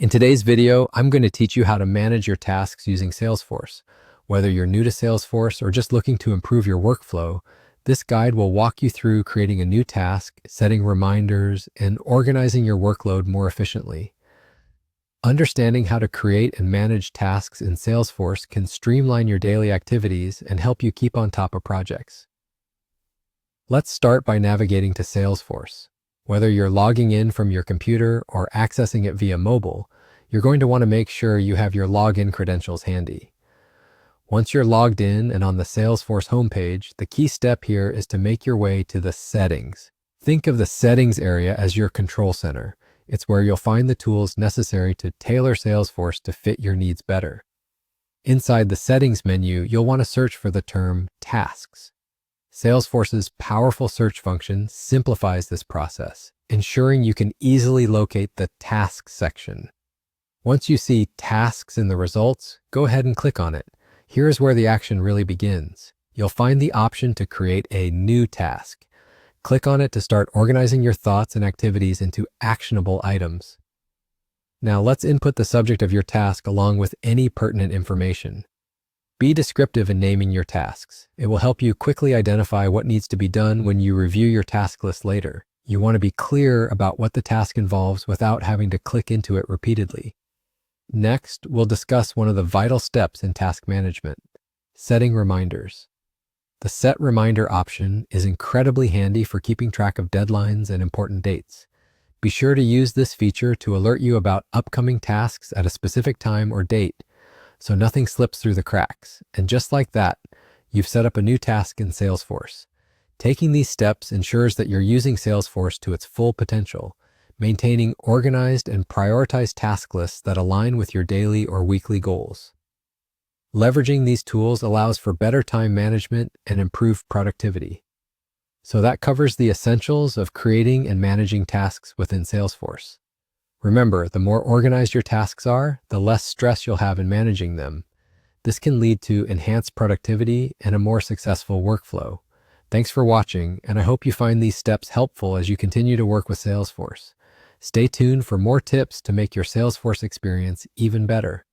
In today's video, I'm going to teach you how to manage your tasks using Salesforce. Whether you're new to Salesforce or just looking to improve your workflow, this guide will walk you through creating a new task, setting reminders, and organizing your workload more efficiently. Understanding how to create and manage tasks in Salesforce can streamline your daily activities and help you keep on top of projects. Let's start by navigating to Salesforce. Whether you're logging in from your computer or accessing it via mobile, you're going to want to make sure you have your login credentials handy. Once you're logged in and on the Salesforce homepage, the key step here is to make your way to the Settings. Think of the Settings area as your control center. It's where you'll find the tools necessary to tailor Salesforce to fit your needs better. Inside the Settings menu, you'll want to search for the term Tasks. Salesforce's powerful search function simplifies this process, ensuring you can easily locate the Tasks section. Once you see Tasks in the results, go ahead and click on it. Here's where the action really begins. You'll find the option to create a new task. Click on it to start organizing your thoughts and activities into actionable items. Now let's input the subject of your task along with any pertinent information. Be descriptive in naming your tasks. It will help you quickly identify what needs to be done when you review your task list later. You want to be clear about what the task involves without having to click into it repeatedly. Next, we'll discuss one of the vital steps in task management, setting reminders. The Set Reminder option is incredibly handy for keeping track of deadlines and important dates. Be sure to use this feature to alert you about upcoming tasks at a specific time or date, so nothing slips through the cracks. And just like that, you've set up a new task in Salesforce. Taking these steps ensures that you're using Salesforce to its full potential, maintaining organized and prioritized task lists that align with your daily or weekly goals. Leveraging these tools allows for better time management and improved productivity. So that covers the essentials of creating and managing tasks within Salesforce. Remember, the more organized your tasks are, the less stress you'll have in managing them. This can lead to enhanced productivity and a more successful workflow. Thanks for watching, and I hope you find these steps helpful as you continue to work with Salesforce. Stay tuned for more tips to make your Salesforce experience even better.